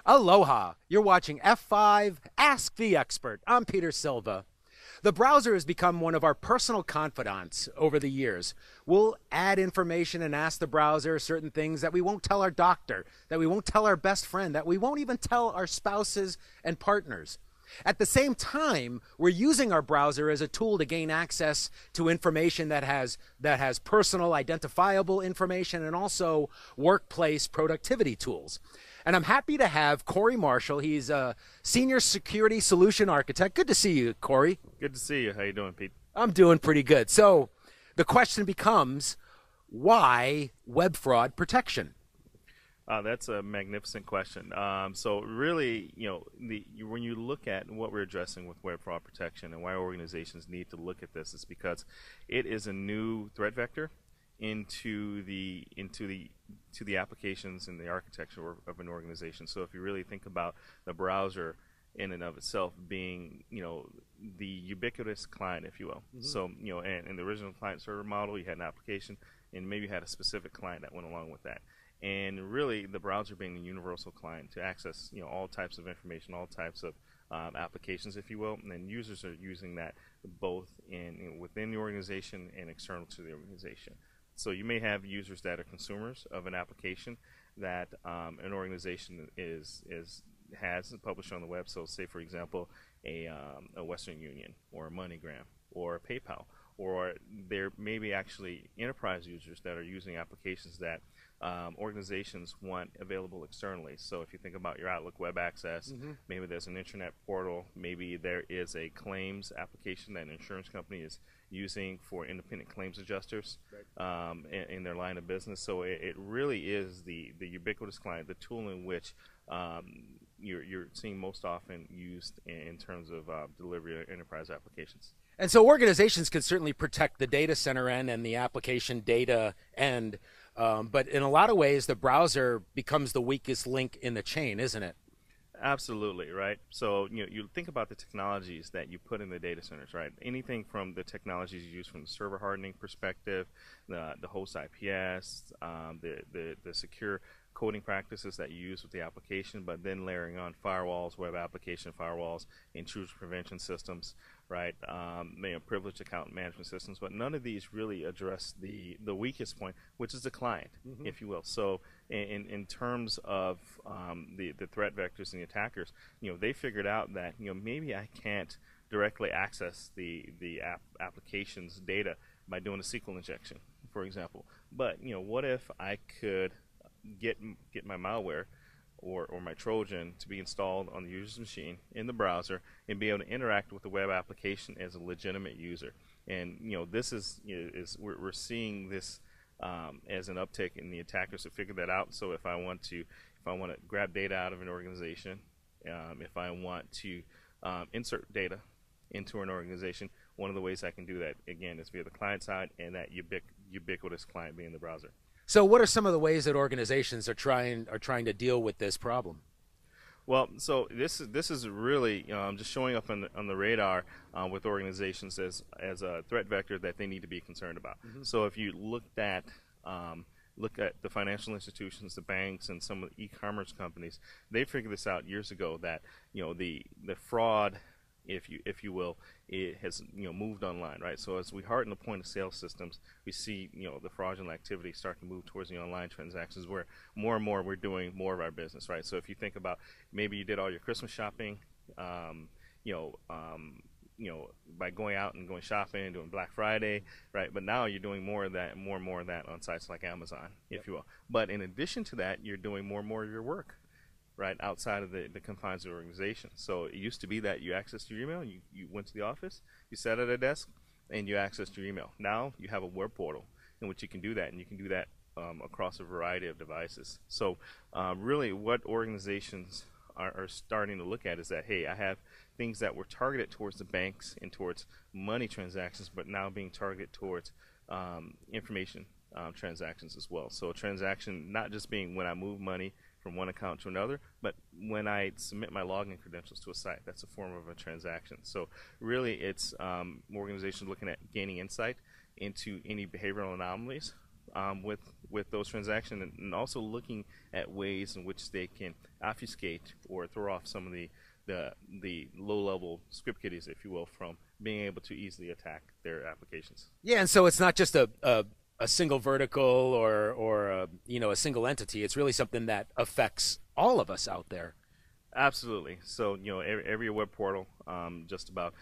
Aloha! You're watching F5 Ask the Expert. I'm Peter Silva. The browser has become one of our personal confidants over the years. We'll add information and ask the browser certain things that we won't tell our doctor, that we won't tell our best friend, that we won't even tell our spouses and partners. At the same time, we're using our browser as a tool to gain access to information that has personal identifiable information and also workplace productivity tools. And I'm happy to have Corey Marshall. He's a senior security solution architect. Good to see you, Corey. Good to see you. How you doing, Pete? I'm doing pretty good. So the question becomes, why web fraud protection? That's a magnificent question. So really, when you look at what we're addressing with web fraud protection and why organizations need to look at this is because it is a new threat vector into the applications and the architecture of an organization. So if you really think about the browser in and of itself being, the ubiquitous client, if you will. Mm-hmm. So, and in the original client server model, you had an application and maybe you had a specific client that went along with that. And really, the browser being a universal client to access, all types of information, all types of applications, if you will, and then users are using that both within the organization and external to the organization. So you may have users that are consumers of an application that an organization has published on the web. So, say for example, a Western Union or a MoneyGram or a PayPal, or there may be actually enterprise users that are using applications that organizations want available externally. So if you think about your Outlook web access, mm-hmm. maybe there's an internet portal, maybe there is a claims application that an insurance company is using for independent claims adjusters in their line of business. So it really is the ubiquitous client, the tool in which you're seeing most often used in terms of delivery of enterprise applications. And so organizations can certainly protect the data center end and the application data end, but in a lot of ways, the browser becomes the weakest link in the chain, isn't it? Absolutely, right? So you think about the technologies that you put in the data centers, right? Anything from the technologies you use from the server hardening perspective, the host IPS, the secure coding practices that you use with the application, but then layering on firewalls, web application firewalls, intrusion prevention systems, right? Privileged account management systems, but none of these really address the weakest point, which is the client, mm-hmm. if you will. So in terms of the threat vectors and the attackers, they figured out that maybe I can't directly access the application's data by doing a SQL injection, for example. But what if I could get my malware or my Trojan to be installed on the user's machine in the browser and be able to interact with the web application as a legitimate user? And this is we're seeing this as an uptick in the attackers to figure that out. So if I want to grab data out of an organization, if I want to insert data into an organization, one of the ways I can do that again is via the client side and that ubiquitous client being the browser. So what are some of the ways that organizations are trying to deal with this problem? Well, so this is really just showing up on the radar with organizations as a threat vector that they need to be concerned about. Mm-hmm. So if you look at the financial institutions, the banks, and some of the e-commerce companies, they figured this out years ago that the fraud, if you will, it has moved online, right? So as we harden the point of sale systems, we see the fraudulent activity start to move towards the online transactions, where more and more we're doing more of our business, right? So if you think about maybe you did all your Christmas shopping, by going out and going shopping, doing Black Friday, right? But now you're doing more and more of that on sites like Amazon, if you will. But in addition to that, you're doing more and more of your work, right, outside of the confines of the organization. So it used to be that you accessed your email, you went to the office, you sat at a desk, and you accessed your email. Now you have a web portal in which you can do that, and you can do that across a variety of devices. So really what organizations are starting to look at is that, hey, I have things that were targeted towards the banks and towards money transactions, but now being targeted towards information transactions as well. So a transaction not just being when I move money from one account to another, but when I submit my login credentials to a site, that's a form of a transaction. So really it's organizations looking at gaining insight into any behavioral anomalies with those transactions, and also looking at ways in which they can obfuscate or throw off some of the low-level script kiddies, if you will, from being able to easily attack their applications. Yeah, and so it's not just a single vertical or a single entity. It's really something that affects all of us out there. Absolutely. So every web portal, just about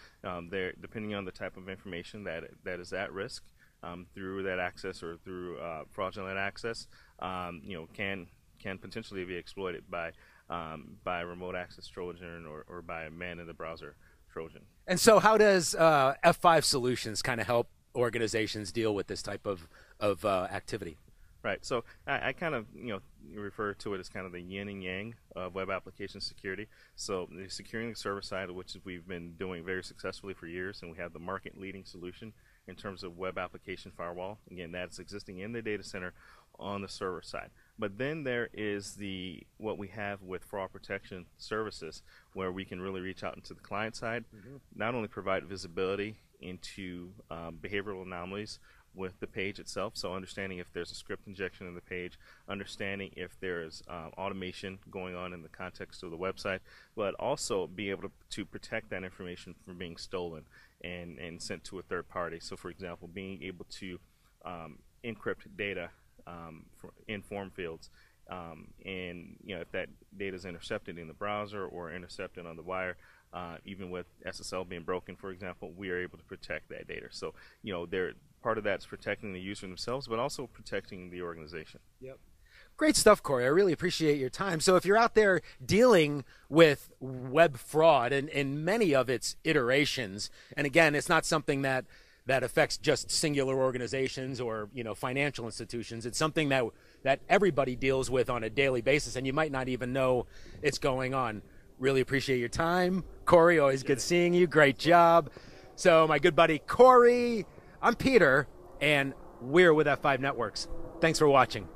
there, depending on the type of information that is at risk through that access or through fraudulent access, can potentially be exploited by a remote access Trojan or by a man-in-the-browser Trojan. And so how does F5 Solutions kind of help organizations deal with this type of activity? Right. So I kind of refer to it as kind of the yin and yang of web application security. So securing the server side, which we've been doing very successfully for years, and we have the market leading solution in terms of web application firewall. Again, that's existing in the data center on the server side. But then there is what we have with fraud protection services, where we can really reach out into the client side, not only provide visibility into behavioral anomalies with the page itself, so understanding if there's a script injection in the page, understanding if there's automation going on in the context of the website, but also be able to protect that information from being stolen and sent to a third party. So for example, being able to encrypt data in form fields, and if that data is intercepted in the browser or intercepted on the wire, even with SSL being broken, for example, we are able to protect that data. So part of that's protecting the user themselves, but also protecting the organization. Yep. Great stuff, Corey. I really appreciate your time. So if you're out there dealing with web fraud and many of its iterations, and again, it's not something that affects just singular organizations or financial institutions. It's something that everybody deals with on a daily basis, and you might not even know it's going on. Really appreciate your time, Corey. Always good seeing you. Great job. So my good buddy Corey, I'm Peter, and we're with F5 Networks. Thanks for watching.